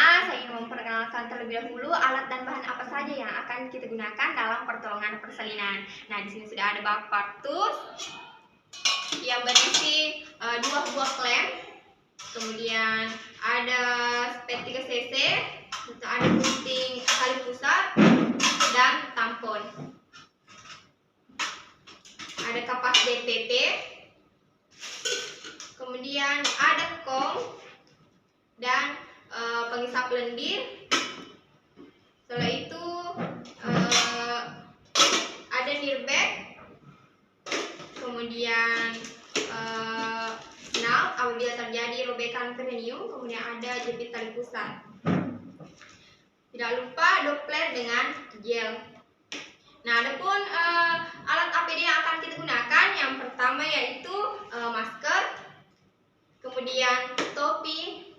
Pertama-tama saya ingin memperkenalkan terlebih dahulu alat dan bahan apa saja yang akan kita gunakan dalam pertolongan persalinan. Nah, di sini sudah ada bak partus yang berisi 2 buah klem, kemudian ada spet 3 cc, ada gunting tali pusat dan tampon. Ada kapas DPP, kemudian ada kom dan pengisap lendir. Setelah itu ada nirbek, kemudian nal apabila terjadi robekan perineum, kemudian ada jepit tali pusat. Tidak lupa Doppler dengan gel. Nah, adapun alat APD yang akan kita gunakan, yang pertama yaitu masker, kemudian topi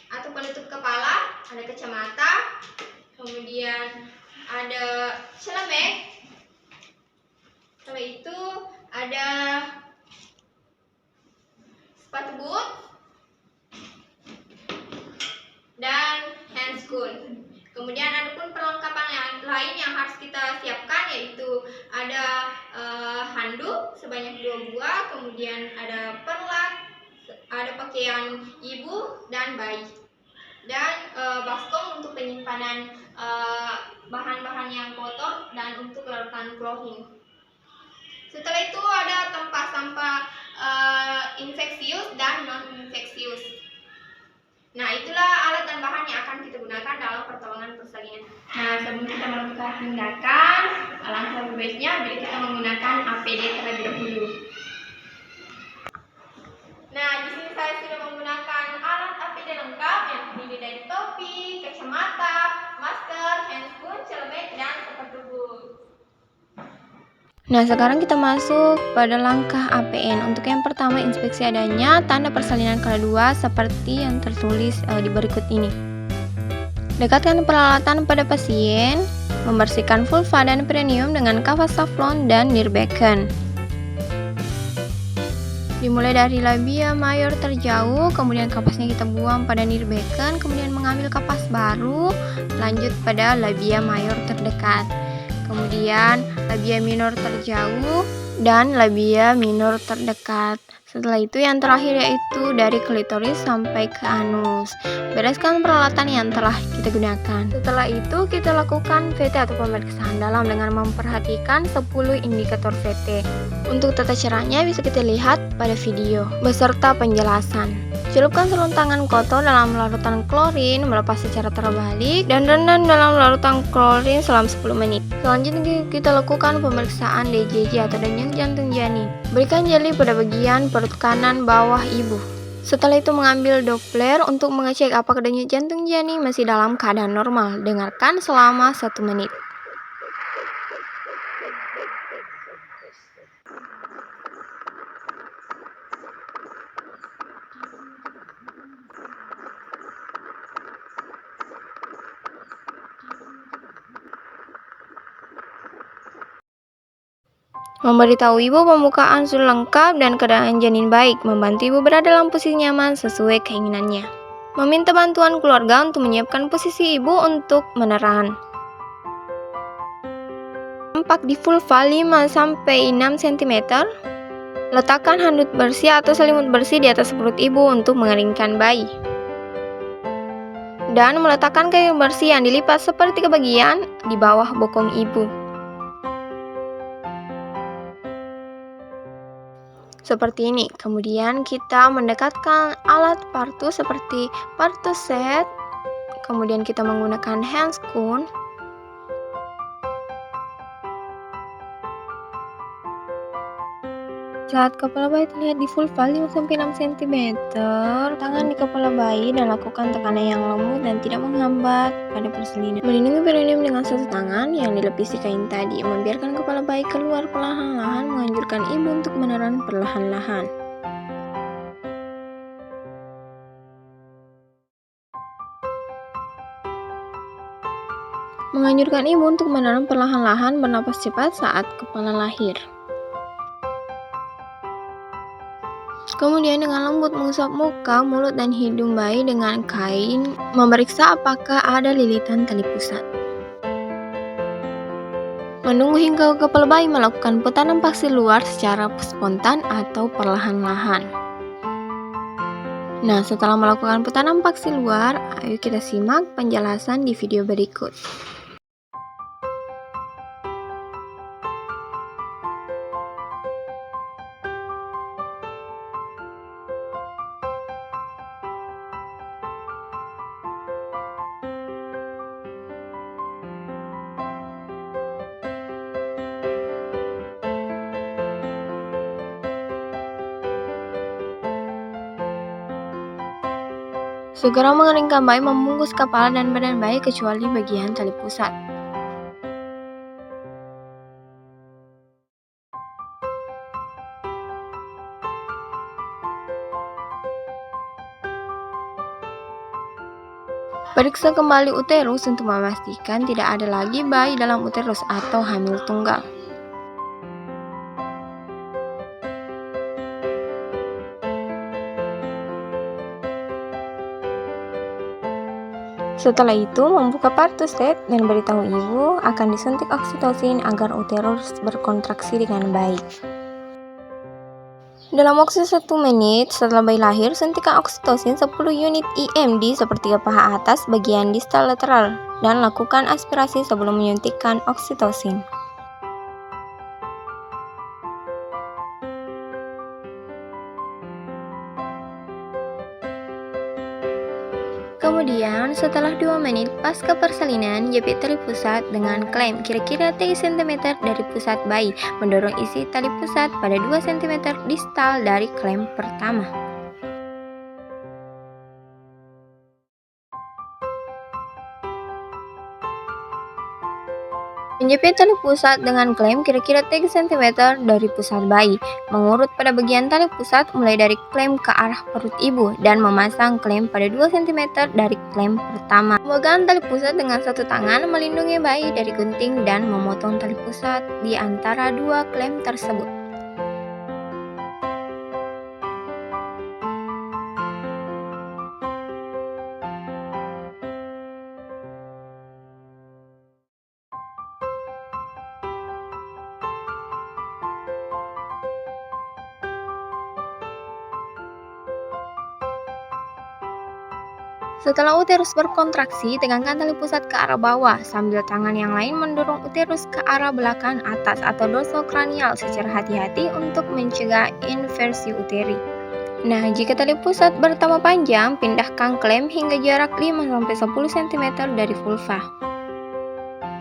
atau penutup kepala, ada kacamata, kemudian ada celemek. Setelah itu ada sepatu boot dan handscoon. Kemudian ada pun perlengkapan yang lain yang harus kita siapkan, yaitu ada handuk sebanyak 2 buah, kemudian ada perlak, ada pakaian ibu dan bayi, dan baskom untuk penyimpanan bahan-bahan yang kotor dan untuk larutan chlorine. Setelah itu ada tempat sampah infeksius dan non-infeksius. Nah, itulah alat dan bahan yang akan kita gunakan dalam pertolongan persalinan. Nah, sebelum kita melakukan tindakan, alangkah lebih baiknya bila kita menggunakan APD terlebih dahulu. Nah, di sini saya sudah menggunakan alat APD lengkap yang terdiri dari topi, kacamata, masker, handscoon, celemek, dan sepatu boot. Nah, sekarang kita masuk pada langkah APN. Untuk yang pertama, inspeksi adanya tanda persalinan kala 2 seperti yang tertulis di berikut ini. Dekatkan peralatan pada pasien, membersihkan vulva dan perineum dengan kapas Teflon dan nirbeken. Dimulai dari labia mayor terjauh, kemudian kapasnya kita buang pada nirbeken, kemudian mengambil kapas baru, lanjut pada labia mayor terdekat. Kemudian labia minor terjauh dan labia minor terdekat. Setelah itu yang terakhir yaitu dari klitoris sampai ke anus. Bereskan peralatan yang telah kita gunakan. Setelah itu kita lakukan VT atau pemeriksaan dalam dengan memperhatikan 10 indikator VT. Untuk tata caranya bisa kita lihat pada video beserta penjelasan. Celupkan sarung tangan kotor dalam larutan klorin, melepas secara terbalik, dan rendam dalam larutan klorin selama 10 menit. Selanjutnya kita lakukan pemeriksaan DJJ atau denyut jantung janin. Berikan jeli pada bagian perut kanan bawah ibu. Setelah itu mengambil Doppler untuk mengecek apakah denyut jantung janin masih dalam keadaan normal. Dengarkan selama 1 menit. Memberitahu ibu pembukaan sudah lengkap dan keadaan janin baik, membantu ibu berada dalam posisi nyaman sesuai keinginannya. Meminta bantuan keluarga untuk menyiapkan posisi ibu untuk meneran. Tampak di vulva 5-6 cm. Letakkan handuk bersih atau selimut bersih di atas perut ibu untuk mengeringkan bayi. Dan meletakkan kain bersih yang dilipat sepertiga bagian di bawah bokong ibu. Seperti ini. Kemudian kita mendekatkan alat partus seperti partus set. Kemudian kita menggunakan handscoon. Saat kepala bayi terlihat di vulva 5-6 cm, tangan di kepala bayi dan lakukan tekanan yang lembut dan tidak menghambat pada persalinan. Melindungi perineum dengan satu tangan yang dilapisi kain tadi. Membiarkan kepala bayi keluar perlahan-lahan, menganjurkan ibu untuk meneran perlahan-lahan. Menganjurkan ibu untuk meneran perlahan-lahan, bernapas cepat saat kepala lahir. Kemudian dengan lembut mengusap muka, mulut, dan hidung bayi dengan kain, memeriksa apakah ada lilitan tali pusat. Menunggu hingga kepala bayi melakukan putanan paksi luar secara spontan atau perlahan-lahan. Nah, setelah melakukan putanan paksi luar, ayo kita simak penjelasan di video berikut. Segera mengeringkan bayi, membungkus kepala dan badan bayi kecuali bagian tali pusat. Periksa kembali uterus untuk memastikan tidak ada lagi bayi dalam uterus atau hamil tunggal. Setelah itu, membuka partostet dan beritahu ibu akan disuntik oksitosin agar uterus berkontraksi dengan baik. Dalam waktu 1 menit setelah bayi lahir, suntikan oksitosin 10 unit IM di sepertiga paha atas bagian distal lateral dan lakukan aspirasi sebelum menyuntikkan oksitosin. Kemudian, setelah 2 menit pasca persalinan, jepit tali pusat dengan klem kira-kira 3 cm dari pusat bayi, mendorong isi tali pusat pada 2 cm distal dari klem pertama. Menjepit tali pusat dengan klem kira-kira 3 cm dari pusat bayi, mengurut pada bagian tali pusat mulai dari klem ke arah perut ibu dan memasang klem pada 2 cm dari klem pertama. Memegang tali pusat dengan satu tangan melindungi bayi dari gunting dan memotong tali pusat di antara 2 klem tersebut. Setelah uterus berkontraksi, tegangkan tali pusat ke arah bawah sambil tangan yang lain mendorong uterus ke arah belakang atas atau dorsokranial secara hati-hati untuk mencegah inversi uteri. Nah, jika tali pusat bertambah panjang, pindahkan klem hingga jarak 5-10 cm dari vulva.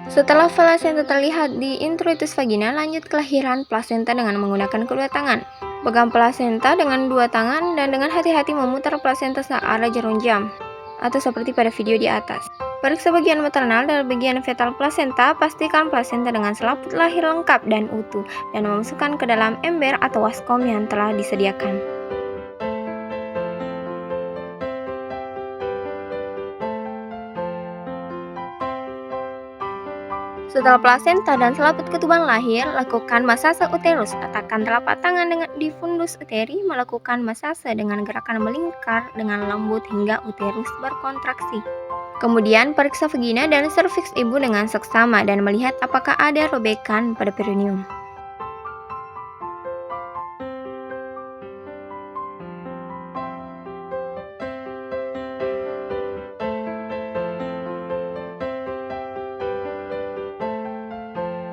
Setelah plasenta terlihat di introitus vagina, lanjut kelahiran plasenta dengan menggunakan kedua tangan. Pegang plasenta dengan 2 tangan dan dengan hati-hati memutar plasenta searah jarum jam, atau seperti pada video di atas. Periksa bagian maternal dan bagian fetal plasenta, pastikan plasenta dengan selaput lahir lengkap dan utuh, dan memasukkan ke dalam ember atau waskom yang telah disediakan. Setelah plasenta dan selaput ketuban lahir, lakukan masase uterus. Letakkan telapak tangan di fundus uteri, melakukan masase dengan gerakan melingkar dengan lembut hingga uterus berkontraksi. Kemudian periksa vagina dan serviks ibu dengan seksama dan melihat apakah ada robekan pada perineum.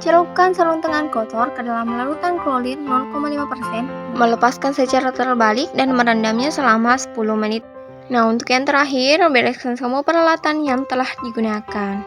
Celupkan sarung tangan kotor ke dalam larutan klorin 0,5%, melepaskan secara terbalik dan merendamnya selama 10 menit. Nah, untuk yang terakhir, bereskan semua peralatan yang telah digunakan.